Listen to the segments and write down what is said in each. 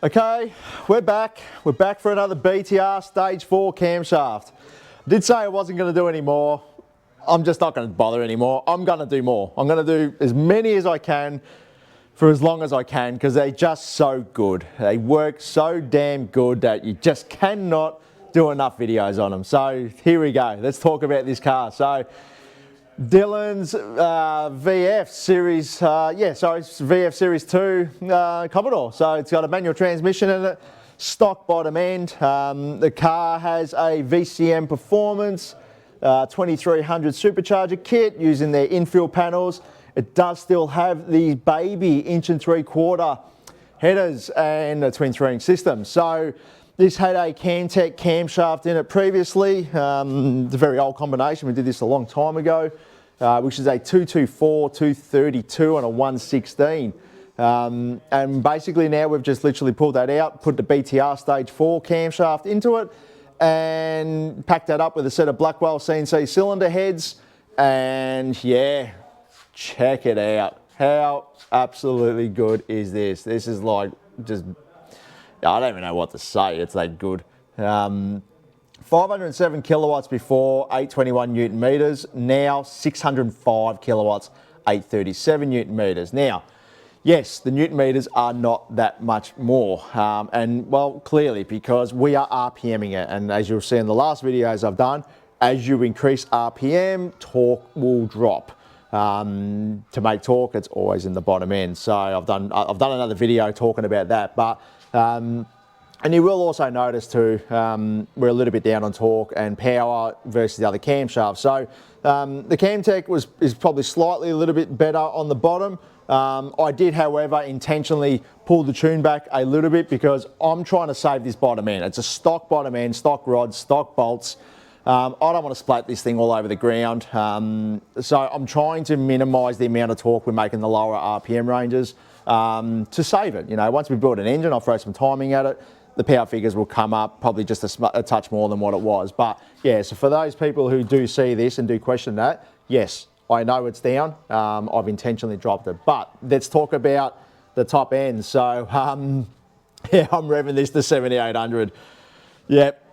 Okay, we're back. We're back for another BTR Stage 4 camshaft. I did say I wasn't going to do any more. I'm just not going to bother anymore. I'm going to do more. I'm going to do as many as I can for as long as I can because they're just so good. They work so damn good that you just cannot do enough videos on them. So here we go. Let's talk about this car. So Dylan's VF Series, VF Series 2 Commodore. So it's got a manual transmission in it, stock bottom end. The car has a VCM Performance 2300 Supercharger kit using their infill panels. It does still have the baby 1.75" headers and a twin 3-inch system. So this had a Camtech camshaft in it previously. It's a very old combination. We did this a long time ago, which is a 224, 232 and a 116. And basically now we've just literally pulled that out, put the BTR Stage 4 camshaft into it and packed that up with a set of Blackwell CNC cylinder heads. And yeah, check it out. How absolutely good is this? This is like just, I don't even know what to say. It's that good. 507 kilowatts before, 821 Newton meters. Now 605 kilowatts, 837 Newton meters. Now, yes, the Newton meters are not that much more. And well, clearly because we are RPMing it. And as you'll see in the last videos I've done, as you increase RPM, torque will drop. To make torque, it's always in the bottom end. So I've done another video talking about that. But and you will also notice too, we're a little bit down on torque and power versus the other camshaft. So the Camtech is probably slightly a little bit better on the bottom. I did, however, intentionally pull the tune back a little bit because I'm trying to save this bottom end. It's a stock bottom end, stock rods, stock bolts. I don't want to splat this thing all over the ground. So I'm trying to minimize the amount of torque we're making the lower RPM ranges to save it. You know, once we build an engine, I'll throw some timing at it. The power figures will come up probably just a touch more than what it was. But yeah, so for those people who do see this and do question that, yes, I know it's down. I've intentionally dropped it. But let's talk about the top end. So yeah, I'm revving this to 7,800. Yep.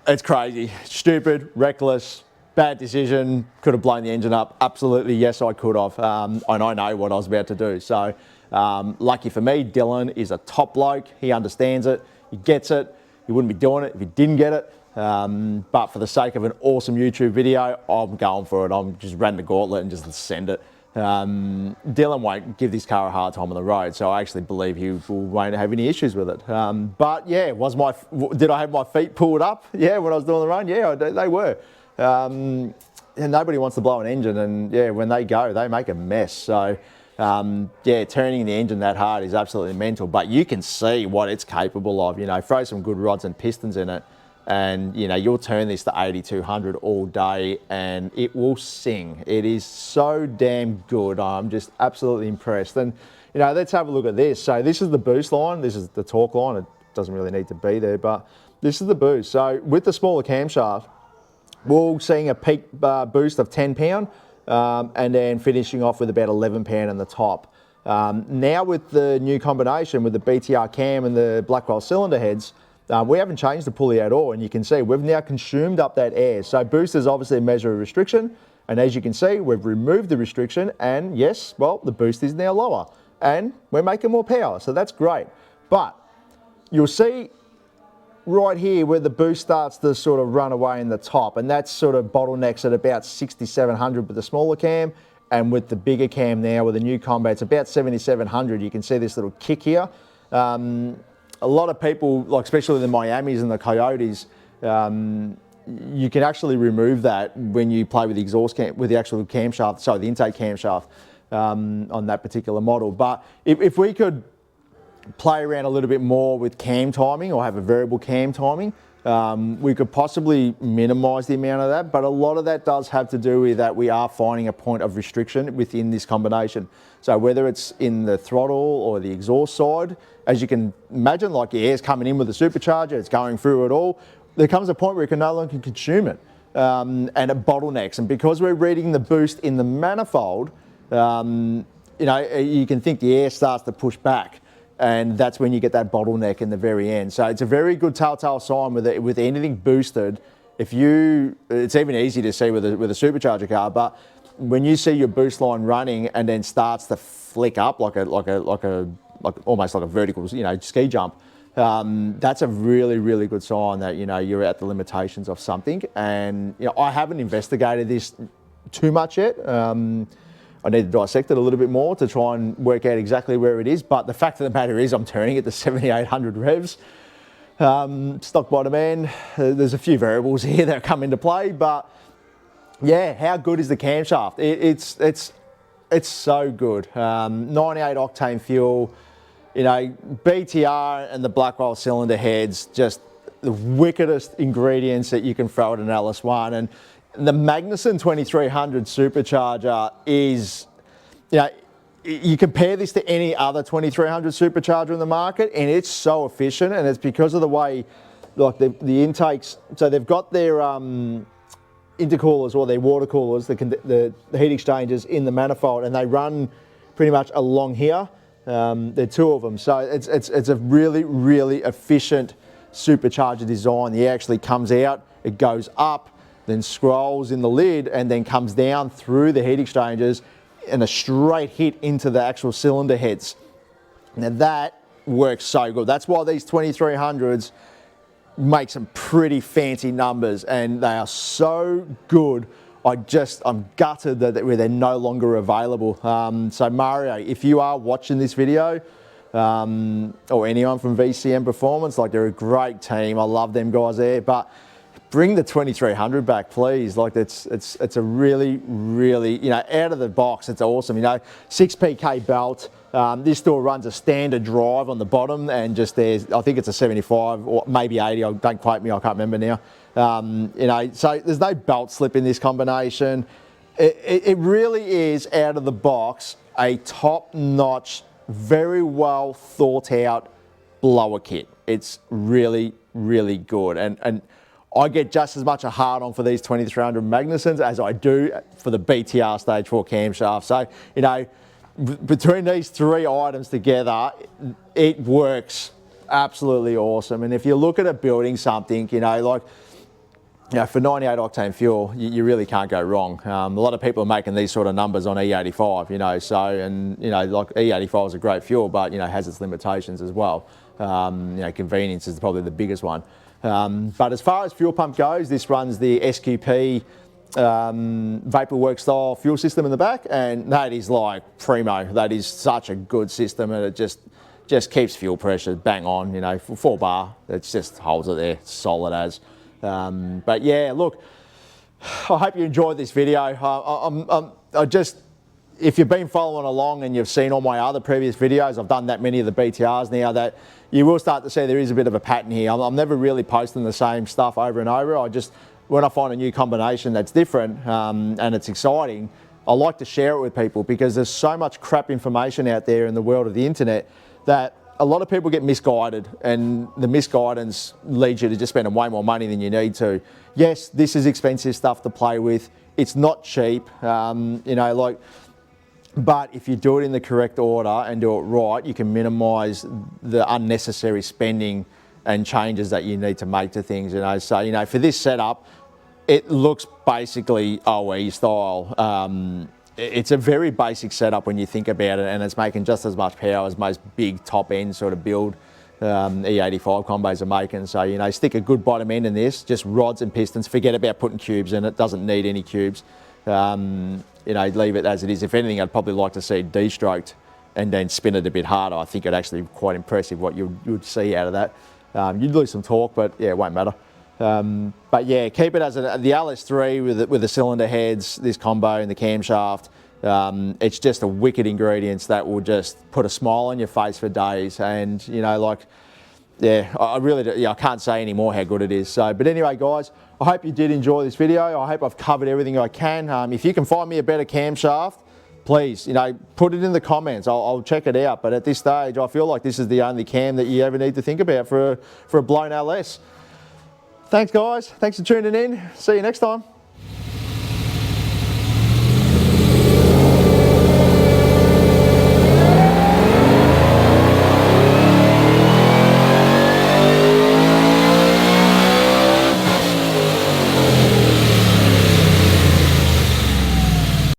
It's crazy, stupid, reckless, bad decision, could have blown the engine up. Absolutely, yes, I could have. And I know what I was about to do. So lucky for me, Dylan is a top bloke. He understands it, he gets it. He wouldn't be doing it if he didn't get it. But for the sake of an awesome YouTube video, I'm going for it. I'm just running the gauntlet and just send it. Dylan won't give this car a hard time on the road, so I actually believe he won't have any issues with it. But yeah, did I have my feet pulled up? Yeah, when I was doing the run, yeah, they were. And nobody wants to blow an engine, and yeah, when they go, they make a mess. So yeah, turning the engine that hard is absolutely mental. But you can see what it's capable of. You know, throw some good rods and pistons in it, and you know, you'll turn this to 8,200 all day and it will sing. It is so damn good. I'm just absolutely impressed. And you know, let's have a look at this. So this is the boost line, this is the torque line. It doesn't really need to be there, but this is the boost. So with the smaller camshaft, we're seeing a peak boost of 10 pound and then finishing off with about 11 pound in the top. Now with the new combination with the BTR cam and the Blackwell cylinder heads, we haven't changed the pulley at all, and you can see we've now consumed up that air. So boost is obviously a measure of restriction, and as you can see, we've removed the restriction, and yes, well, the boost is now lower, and we're making more power, so that's great. But you'll see right here where the boost starts to sort of run away in the top, and that's sort of bottlenecks at about 6,700 with the smaller cam, and with the bigger cam now with the new combo, it's about 7,700. You can see this little kick here. A lot of people, like especially the Miamis and the Coyotes, you can actually remove that when you play with the exhaust cam, with the actual camshaft, sorry, the intake camshaft on that particular model. But if we could play around a little bit more with cam timing or have a variable cam timing, we could possibly minimize the amount of that, but a lot of that does have to do with that we are finding a point of restriction within this combination. So whether it's in the throttle or the exhaust side, as you can imagine, like the air's coming in with the supercharger, it's going through it all, there comes a point where you can no longer consume it, and it bottlenecks. And because we're reading the boost in the manifold, you know, you can think the air starts to push back. and that's when you get that bottleneck in the very end. So it's a very good telltale sign with anything boosted. It's even easy to see with a supercharger car, but when you see your boost line running and then starts to flick up like almost like a vertical, ski jump, that's a really, really good sign that you're at the limitations of something. And I haven't investigated this too much yet. I need to dissect it a little bit more to try and work out exactly where it is. But the fact of the matter is, I'm turning it to 7,800 revs. Stock bottom end. There's a few variables here that come into play, but yeah, how good is the camshaft? It's so good. 98 octane fuel. BTR and the Blackwell cylinder heads, just the wickedest ingredients that you can throw at an LS1. And the Magnuson 2300 supercharger is, you compare this to any other 2300 supercharger in the market, and it's so efficient, and it's because of the way, like the intakes. So they've got their intercoolers or their water coolers, the heat exchangers in the manifold, and they run pretty much along here. There are two of them, so it's a really, really efficient supercharger design. The air actually comes out, it goes up, then scrolls in the lid, and then comes down through the heat exchangers and a straight hit into the actual cylinder heads. Now that works so good. That's why these 2300s make some pretty fancy numbers, and they are so good. I'm gutted that they're no longer available. So Mario, if you are watching this video, or anyone from VCM Performance, they're a great team. I love them guys there, but bring the 2300 back, please. It's a really, really, out of the box, it's awesome. 6PK belt. This still runs a standard drive on the bottom, and I think it's a 75 or maybe 80. Don't quote me, I can't remember now. So there's no belt slip in this combination. It really is out of the box a top-notch, very well thought out blower kit. It's really, really good, and I get just as much a hard on for these 2300 Magnusons as I do for the BTR Stage 4 camshaft. So, between these three items together, it works absolutely awesome. And if you look at it building something, for 98 octane fuel, you really can't go wrong. A lot of people are making these sort of numbers on E85, E85 is a great fuel, but, has its limitations as well. Convenience is probably the biggest one. But as far as fuel pump goes, this runs the SQP Vaporworks style fuel system in the back, and that is like primo. That is such a good system, and it just keeps fuel pressure bang on, 4 bar. It just holds it there, solid as. But yeah, look, I hope you enjoyed this video. If you've been following along and you've seen all my other previous videos, I've done that many of the BTRs now, that you will start to see there is a bit of a pattern here. I'm never really posting the same stuff over and over. When I find a new combination that's different and it's exciting, I like to share it with people, because there's so much crap information out there in the world of the internet that a lot of people get misguided, and the misguidance leads you to just spending way more money than you need to. Yes, this is expensive stuff to play with. It's not cheap, but if you do it in the correct order and do it right, you can minimise the unnecessary spending and changes that you need to make to things. So for this setup, it looks basically OE style. It's a very basic setup when you think about it, and it's making just as much power as most big top end sort of build E85 combos are making. So stick a good bottom end in this, just rods and pistons. Forget about putting cubes in it. Doesn't need any cubes. Leave it as it is. If anything, I'd probably like to see it de-stroked and then spin it a bit harder. I think it'd actually be quite impressive what you'd see out of that. You'd lose some torque, but yeah, it won't matter. But yeah, keep it as the LS3 with the cylinder heads, this combo and the camshaft. It's just a wicked ingredients that will just put a smile on your face for days. And yeah, I can't say any more how good it is. So, but anyway, guys, I hope you did enjoy this video. I hope I've covered everything I can. If you can find me a better camshaft, please, put it in the comments. I'll check it out. But at this stage, I feel like this is the only cam that you ever need to think about for a blown LS. Thanks, guys. Thanks for tuning in. See you next time.